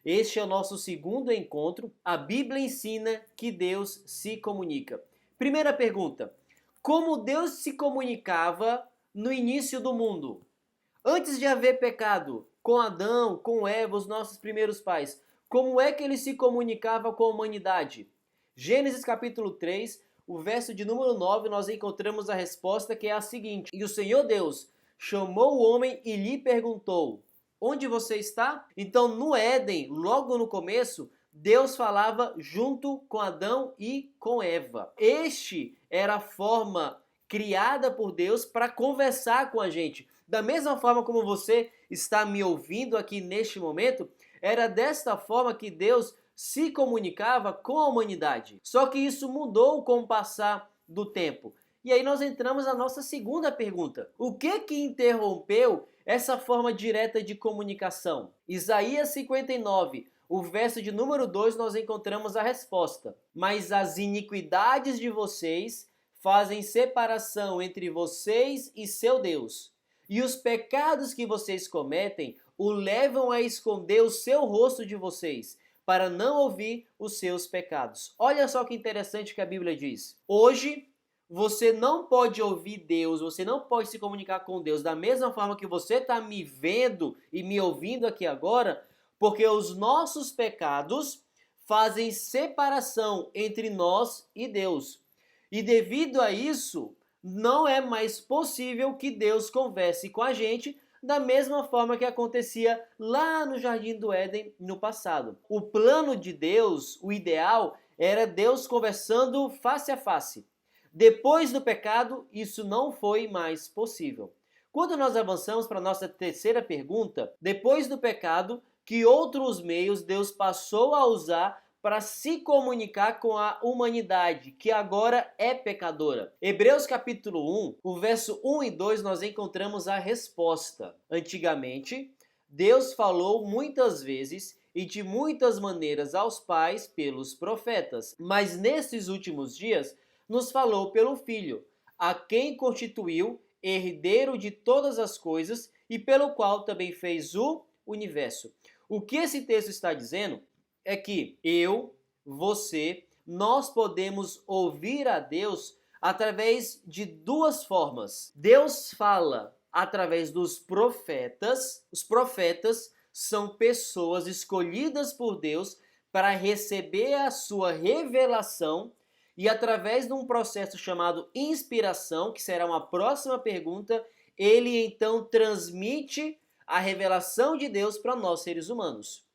Este é o nosso segundo encontro. A Bíblia ensina que Deus se comunica. Primeira pergunta: como Deus se comunicava no início do mundo? Antes de haver pecado, com Adão, com Eva, os nossos primeiros pais, como é que ele se comunicava com a humanidade? Gênesis capítulo 3, o verso de número 9, nós encontramos a resposta, que é a seguinte: E o Senhor Deus chamou o homem e lhe perguntou: onde você está? Então, no Éden, logo no começo, Deus falava junto com Adão e com Eva. Este era a forma criada por Deus para conversar com a gente. Da mesma forma como você está me ouvindo aqui neste momento, era desta forma que Deus se comunicava com a humanidade. Só que isso mudou com o passar do tempo. E aí nós entramos na nossa segunda pergunta: o que interrompeu essa forma direta de comunicação? Isaías 59, o verso de número 2, nós encontramos a resposta: mas as iniquidades de vocês fazem separação entre vocês e seu Deus, e os pecados que vocês cometem o levam a esconder o seu rosto de vocês, para não ouvir os seus pecados. Olha só que interessante que a Bíblia diz. Hoje, você não pode ouvir Deus, você não pode se comunicar com Deus da mesma forma que você está me vendo e me ouvindo aqui agora, porque os nossos pecados fazem separação entre nós e Deus. E devido a isso, não é mais possível que Deus converse com a gente da mesma forma que acontecia lá no Jardim do Éden no passado. O plano de Deus, o ideal, era Deus conversando face a face. Depois do pecado, isso não foi mais possível. Quando nós avançamos para a nossa terceira pergunta, depois do pecado, que outros meios Deus passou a usar para se comunicar com a humanidade, que agora é pecadora? Hebreus capítulo 1, o verso 1 e 2, nós encontramos a resposta. Antigamente, Deus falou muitas vezes e de muitas maneiras aos pais pelos profetas, mas nesses últimos dias nos falou pelo Filho, a quem constituiu herdeiro de todas as coisas e pelo qual também fez o universo. O que esse texto está dizendo é que nós podemos ouvir a Deus através de duas formas. Deus fala através dos profetas. Os profetas são pessoas escolhidas por Deus para receber a sua revelação e através de um processo chamado inspiração, que será uma próxima pergunta, ele então transmite a revelação de Deus para nós seres humanos.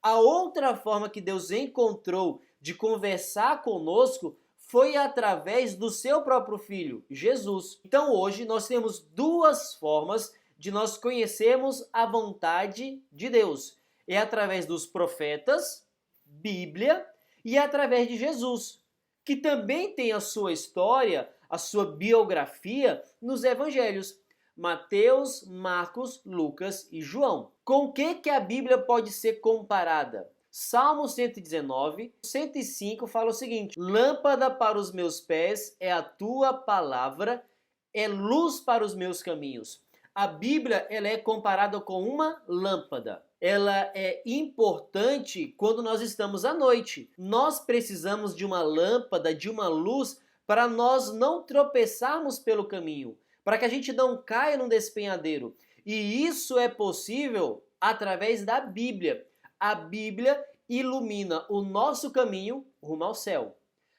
A outra forma que Deus encontrou de conversar conosco foi através do seu próprio Filho, Jesus. Então hoje nós temos duas formas de nós conhecermos a vontade de Deus. É através dos profetas, Bíblia, e através de Jesus, que também tem a sua história, a sua biografia nos evangelhos. Mateus, Marcos, Lucas e João. Com o que a Bíblia pode ser comparada? Salmo 119, 105 fala o seguinte: lâmpada para os meus pés é a tua palavra, é luz para os meus caminhos. A Bíblia, ela é comparada com uma lâmpada. Ela é importante quando nós estamos à noite. Nós precisamos de uma lâmpada, de uma luz, para nós não tropeçarmos pelo caminho, para que a gente não caia num despenhadeiro. E isso é possível através da Bíblia. A Bíblia ilumina o nosso caminho rumo ao céu.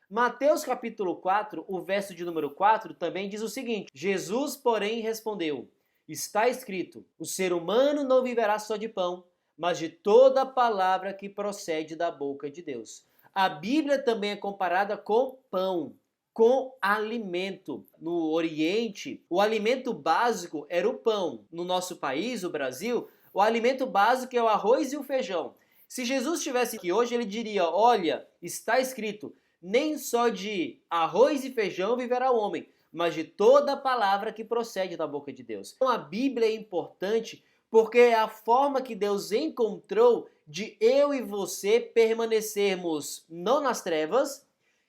Mateus capítulo 4, o verso de número 4, também diz o seguinte: Jesus, porém, respondeu: está escrito, o ser humano não viverá só de pão, mas de toda palavra que procede da boca de Deus. A Bíblia também é comparada com pão, com alimento. No Oriente, o alimento básico era o pão. No nosso país, o Brasil, o alimento básico é o arroz e o feijão. Se Jesus estivesse aqui hoje, ele diria: olha, está escrito, nem só de arroz e feijão viverá o homem, mas de toda a palavra que procede da boca de Deus. Então a Bíblia é importante porque é a forma que Deus encontrou de eu e você permanecermos não nas trevas,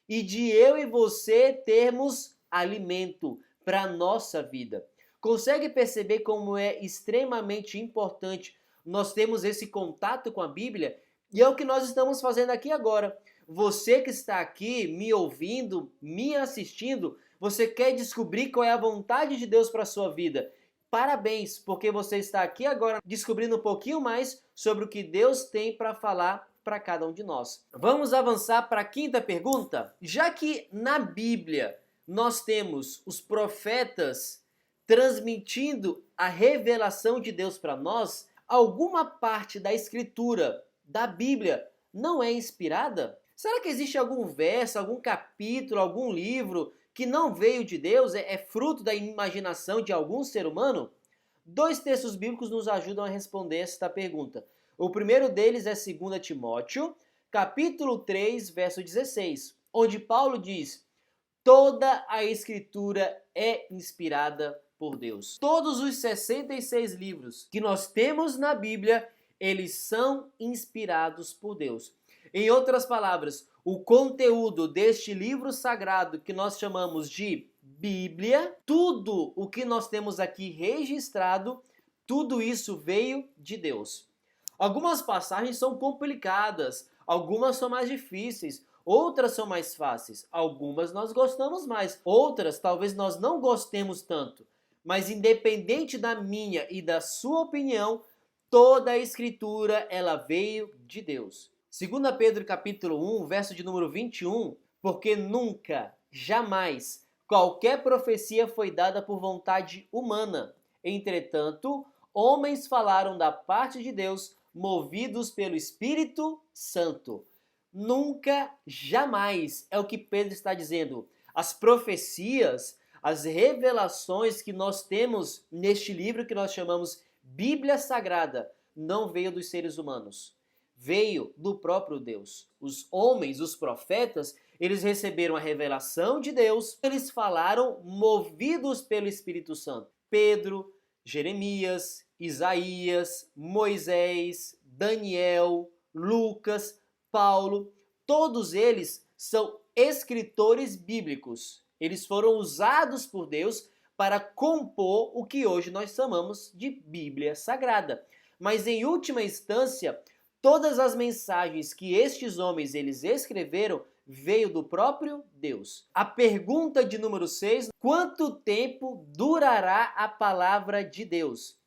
e de eu e você termos alimento para a nossa vida. Consegue perceber como é extremamente importante nós termos esse contato com a Bíblia? E é o que nós estamos fazendo aqui agora. Você que está aqui me ouvindo, me assistindo, você quer descobrir qual é a vontade de Deus para a sua vida. Parabéns, porque você está aqui agora descobrindo um pouquinho mais sobre o que Deus tem para falar para cada um de nós. Vamos avançar para a quinta pergunta? Já que na Bíblia nós temos os profetas transmitindo a revelação de Deus para nós, alguma parte da Escritura, da Bíblia, não é inspirada? Será que existe algum verso, algum capítulo, algum livro que não veio de Deus, é fruto da imaginação de algum ser humano? Dois textos bíblicos nos ajudam a responder esta pergunta. O primeiro deles é 2 Timóteo, capítulo 3, verso 16, onde Paulo diz: toda a Escritura é inspirada por Deus. Todos os 66 livros que nós temos na Bíblia, eles são inspirados por Deus. Em outras palavras, o conteúdo deste livro sagrado que nós chamamos de Bíblia, tudo o que nós temos aqui registrado, tudo isso veio de Deus. Algumas passagens são complicadas, algumas são mais difíceis, outras são mais fáceis, algumas nós gostamos mais, outras talvez nós não gostemos tanto. Mas independente da minha e da sua opinião, toda a Escritura ela veio de Deus. 2 Pedro capítulo 1, verso de número 21, porque nunca, jamais, qualquer profecia foi dada por vontade humana. Entretanto, homens falaram da parte de Deus, movidos pelo Espírito Santo. Nunca, jamais, é o que Pedro está dizendo. As profecias, as revelações que nós temos neste livro que nós chamamos Bíblia Sagrada, não veio dos seres humanos. Veio do próprio Deus. Os homens, os profetas, eles receberam a revelação de Deus, eles falaram movidos pelo Espírito Santo. Pedro, Jeremias, Isaías, Moisés, Daniel, Lucas, Paulo, todos eles são escritores bíblicos. Eles foram usados por Deus para compor o que hoje nós chamamos de Bíblia Sagrada. Mas em última instância, todas as mensagens que estes homens eles escreveram veio do próprio Deus. A pergunta de número 6, quanto tempo durará a palavra de Deus?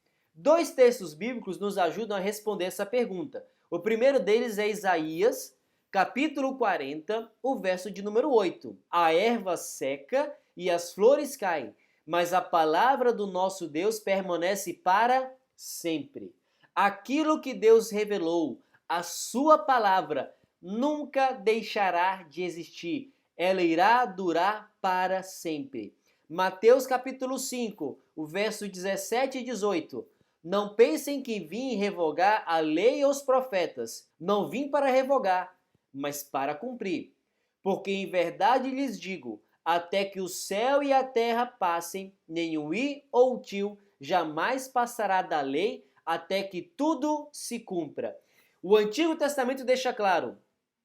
Dois textos bíblicos nos ajudam a responder essa pergunta. O primeiro deles é Isaías, capítulo 40, o verso de número 8. A erva seca e as flores caem, mas a palavra do nosso Deus permanece para sempre. Aquilo que Deus revelou, a sua palavra, nunca deixará de existir. Ela irá durar para sempre. Mateus capítulo 5, o verso 17 e 18. Não pensem que vim revogar a lei e os profetas. Não vim para revogar, mas para cumprir. Porque em verdade lhes digo, até que o céu e a terra passem, nenhum i ou tio jamais passará da lei, até que tudo se cumpra. O Antigo Testamento deixa claro,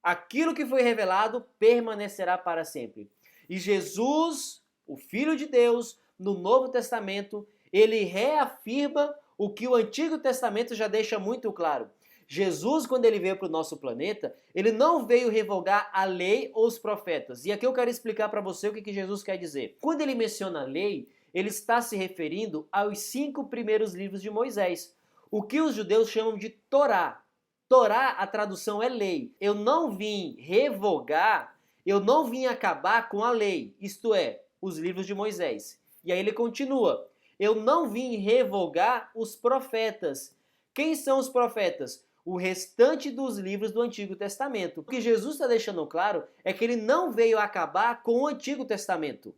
aquilo que foi revelado permanecerá para sempre. E Jesus, o Filho de Deus, no Novo Testamento, ele reafirma o que o Antigo Testamento já deixa muito claro. Jesus, quando ele veio para o nosso planeta, ele não veio revogar a lei ou os profetas. E aqui eu quero explicar para você o que Jesus quer dizer. Quando ele menciona a lei, ele está se referindo aos 5 primeiros livros de Moisés, o que os judeus chamam de Torá. Torá, a tradução é lei. Eu não vim revogar, eu não vim acabar com a lei, isto é, os livros de Moisés. E aí ele continua, eu não vim revogar os profetas. Quem são os profetas? O restante dos livros do Antigo Testamento. O que Jesus está deixando claro é que ele não veio acabar com o Antigo Testamento.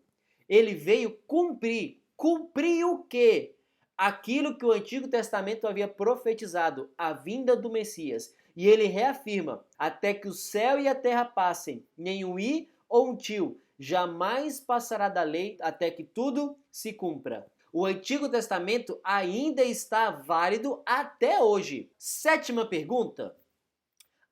Ele veio cumprir. Cumprir o quê? Aquilo que o Antigo Testamento havia profetizado, a vinda do Messias. E ele reafirma, até que o céu e a terra passem, nenhum i ou um tio jamais passará da lei até que tudo se cumpra. O Antigo Testamento ainda está válido até hoje. Sétima pergunta.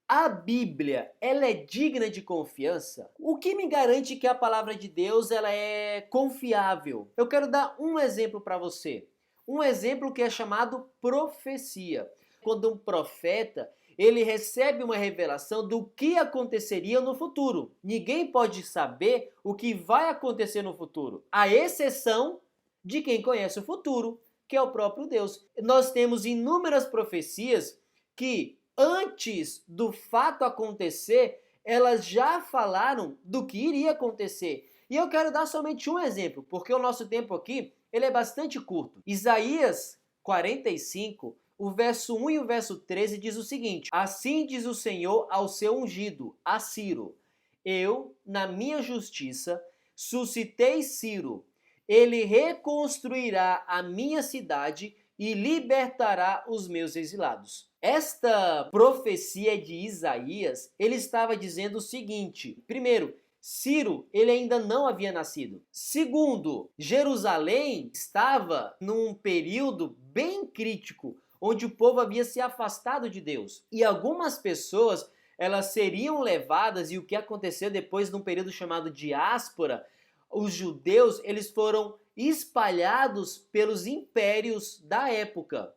A Bíblia, ela é digna de confiança? O que me garante que a palavra de Deus ela é confiável? Eu quero dar um exemplo para você. Um exemplo que é chamado profecia. Quando um profeta, ele recebe uma revelação do que aconteceria no futuro. Ninguém pode saber o que vai acontecer no futuro, à exceção de quem conhece o futuro, que é o próprio Deus. Nós temos inúmeras profecias que, antes do fato acontecer, elas já falaram do que iria acontecer. E eu quero dar somente um exemplo, porque o nosso tempo aqui ele é bastante curto. Isaías 45, o verso 1 e o verso 13 diz o seguinte: Assim diz o Senhor ao seu ungido, a Ciro: Eu, na minha justiça, suscitei Ciro. Ele reconstruirá a minha cidade e libertará os meus exilados. Esta profecia de Isaías, ele estava dizendo o seguinte: primeiro, Ciro, ele ainda não havia nascido. Segundo, Jerusalém estava num período bem crítico, onde o povo havia se afastado de Deus. E algumas pessoas, elas seriam levadas, e o que aconteceu depois num período chamado diáspora, os judeus, eles foram espalhados pelos impérios da época.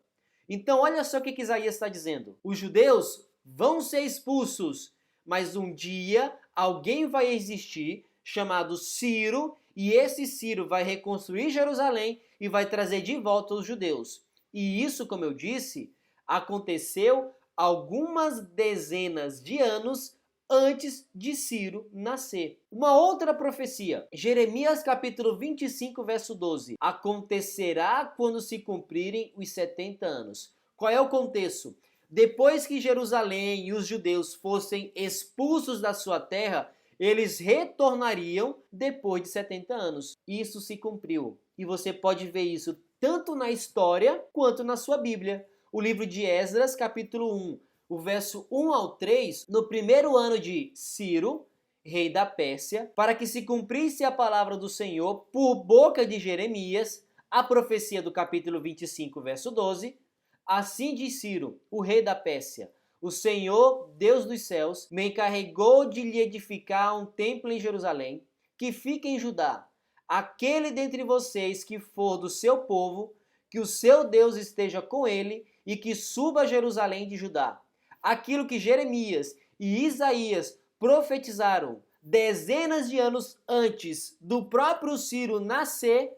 Então, olha só o que Isaías está dizendo. Os judeus vão ser expulsos, mas um dia alguém vai existir chamado Ciro, e esse Ciro vai reconstruir Jerusalém e vai trazer de volta os judeus. E isso, como eu disse, aconteceu algumas dezenas de anos antes de Ciro nascer. Uma outra profecia, Jeremias capítulo 25, verso 12. Acontecerá quando se cumprirem os 70 anos. Qual é o contexto? Depois que Jerusalém e os judeus fossem expulsos da sua terra, eles retornariam depois de 70 anos. Isso se cumpriu. E você pode ver isso tanto na história quanto na sua Bíblia. O livro de Esdras, capítulo 1, o verso 1 ao 3, no primeiro ano de Ciro, rei da Pérsia, para que se cumprisse a palavra do Senhor por boca de Jeremias, a profecia do capítulo 25, verso 12, assim diz Ciro, o rei da Pérsia: o Senhor, Deus dos céus, me encarregou de lhe edificar um templo em Jerusalém, que fica em Judá. Aquele dentre vocês que for do seu povo, que o seu Deus esteja com ele e que suba a Jerusalém de Judá. Aquilo que Jeremias e Isaías profetizaram dezenas de anos antes do próprio Ciro nascer,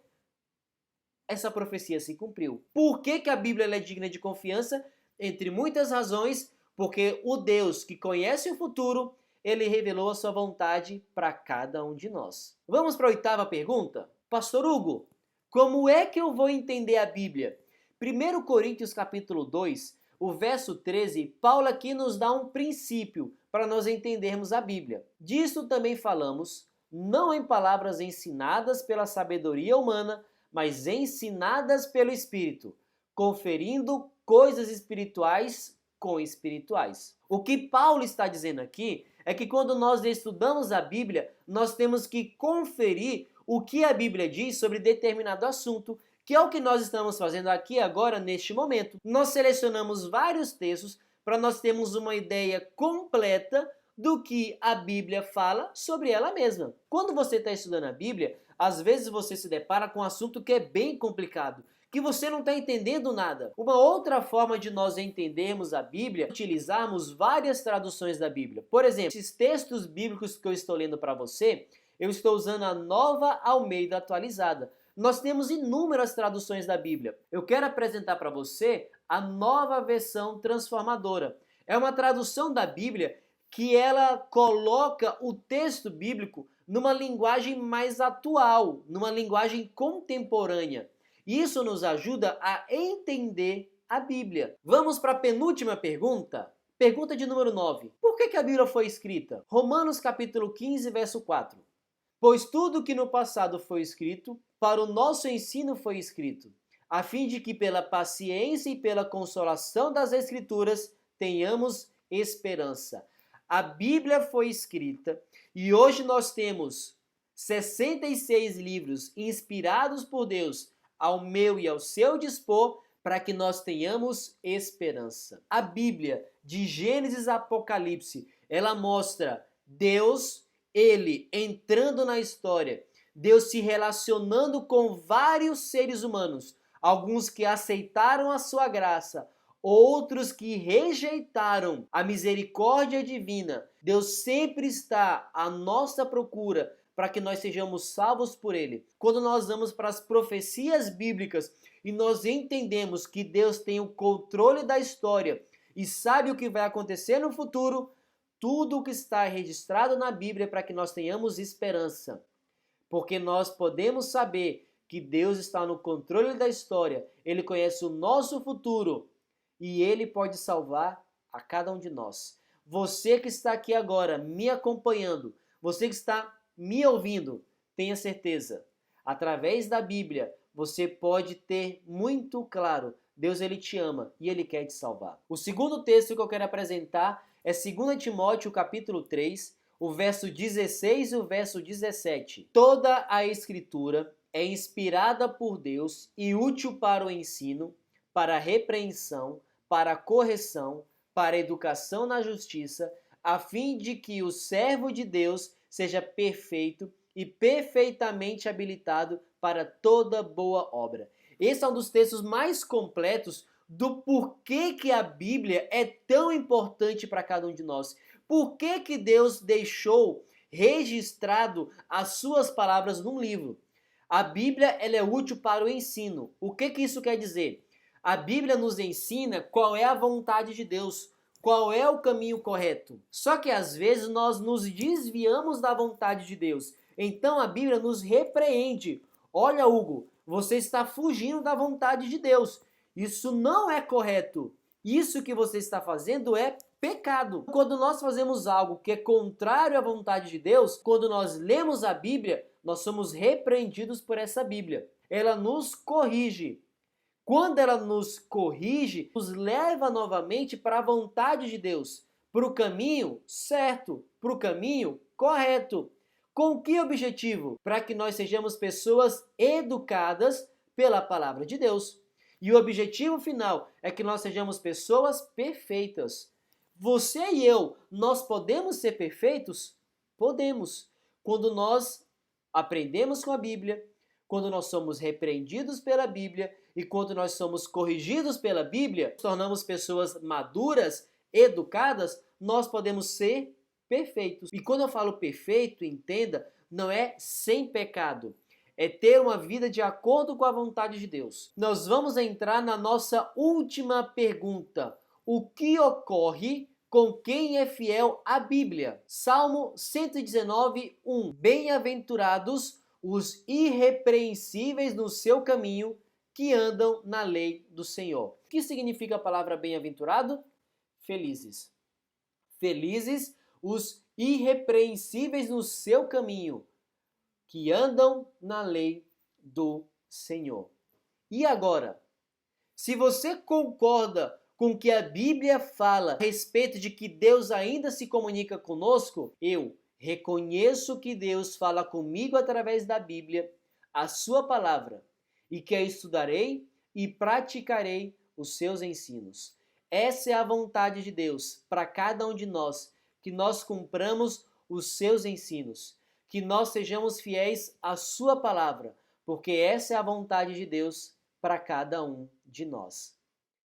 essa profecia se cumpriu. Por que a Bíblia é digna de confiança? Entre muitas razões, porque o Deus que conhece o futuro, ele revelou a sua vontade para cada um de nós. Vamos para a oitava pergunta? Pastor Hugo, como é que eu vou entender a Bíblia? 1 Coríntios capítulo 2, o verso 13, Paulo aqui nos dá um princípio para nós entendermos a Bíblia. Disso também falamos, não em palavras ensinadas pela sabedoria humana, mas ensinadas pelo Espírito, conferindo coisas espirituais com espirituais. O que Paulo está dizendo aqui é que quando nós estudamos a Bíblia, nós temos que conferir o que a Bíblia diz sobre determinado assunto, que é o que nós estamos fazendo aqui agora, neste momento. Nós selecionamos vários textos para nós termos uma ideia completa do que a Bíblia fala sobre ela mesma. Quando você está estudando a Bíblia, às vezes você se depara com um assunto que é bem complicado, que você não está entendendo nada. Uma outra forma de nós entendermos a Bíblia é utilizarmos várias traduções da Bíblia. Por exemplo, esses textos bíblicos que eu estou lendo para você, eu estou usando a Nova Almeida Atualizada. Nós temos inúmeras traduções da Bíblia. Eu quero apresentar para você a Nova Versão Transformadora. É uma tradução da Bíblia que ela coloca o texto bíblico numa linguagem mais atual, numa linguagem contemporânea. Isso nos ajuda a entender a Bíblia. Vamos para a penúltima pergunta? Pergunta de número 9. Por que a Bíblia foi escrita? Romanos capítulo 15, verso 4. Pois tudo que no passado foi escrito, para o nosso ensino foi escrito, a fim de que pela paciência e pela consolação das Escrituras tenhamos esperança. A Bíblia foi escrita e hoje nós temos 66 livros inspirados por Deus ao meu e ao seu dispor para que nós tenhamos esperança. A Bíblia, de Gênesis a Apocalipse, ela mostra Deus, ele entrando na história, Deus se relacionando com vários seres humanos, alguns que aceitaram a sua graça, outros que rejeitaram a misericórdia divina. Deus sempre está à nossa procura para que nós sejamos salvos por Ele. Quando nós vamos para as profecias bíblicas e nós entendemos que Deus tem o controle da história e sabe o que vai acontecer no futuro, tudo o que está registrado na Bíblia é para que nós tenhamos esperança. Porque nós podemos saber que Deus está no controle da história, Ele conhece o nosso futuro e Ele pode salvar a cada um de nós. Você que está aqui agora me acompanhando, você que está me ouvindo, tenha certeza, através da Bíblia, você pode ter muito claro, Deus ele te ama e Ele quer te salvar. O segundo texto que eu quero apresentar é 2 Timóteo capítulo 3, o verso 16 e o verso 17. Toda a Escritura é inspirada por Deus e útil para o ensino, para a repreensão, para a correção, para a educação na justiça, a fim de que o servo de Deus seja perfeito e perfeitamente habilitado para toda boa obra. Esse é um dos textos mais completos do porquê que a Bíblia é tão importante para cada um de nós. Por que que Deus deixou registrado as suas palavras num livro? A Bíblia ela é útil para o ensino. O que que isso quer dizer? A Bíblia nos ensina qual é a vontade de Deus, qual é o caminho correto. Só que às vezes nós nos desviamos da vontade de Deus. Então a Bíblia nos repreende. Olha, Hugo, você está fugindo da vontade de Deus. Isso não é correto. Isso que você está fazendo é pecado. Quando nós fazemos algo que é contrário à vontade de Deus, quando nós lemos a Bíblia, nós somos repreendidos por essa Bíblia. Ela nos corrige. Quando ela nos corrige, nos leva novamente para a vontade de Deus, para o caminho certo, para o caminho correto. Com que objetivo? Para que nós sejamos pessoas educadas pela palavra de Deus. E o objetivo final é que nós sejamos pessoas perfeitas. Você e eu, nós podemos ser perfeitos? Podemos. Quando nós aprendemos com a Bíblia, quando nós somos repreendidos pela Bíblia e quando nós somos corrigidos pela Bíblia, tornamos pessoas maduras, educadas, nós podemos ser perfeitos. E quando eu falo perfeito, entenda, não é sem pecado. É ter uma vida de acordo com a vontade de Deus. Nós vamos entrar na nossa última pergunta. O que ocorre com quem é fiel à Bíblia? Salmo 119, 1. Bem-aventurados os irrepreensíveis no seu caminho, que andam na lei do Senhor. O que significa a palavra bem-aventurado? Felizes. Felizes os irrepreensíveis no seu caminho, que andam na lei do Senhor. E agora, se você concorda com o que a Bíblia fala a respeito de que Deus ainda se comunica conosco, eu reconheço que Deus fala comigo através da Bíblia, a sua palavra, e que eu estudarei e praticarei os seus ensinos. Essa é a vontade de Deus para cada um de nós, que nós cumpramos os seus ensinos, que nós sejamos fiéis à sua palavra, porque essa é a vontade de Deus para cada um de nós.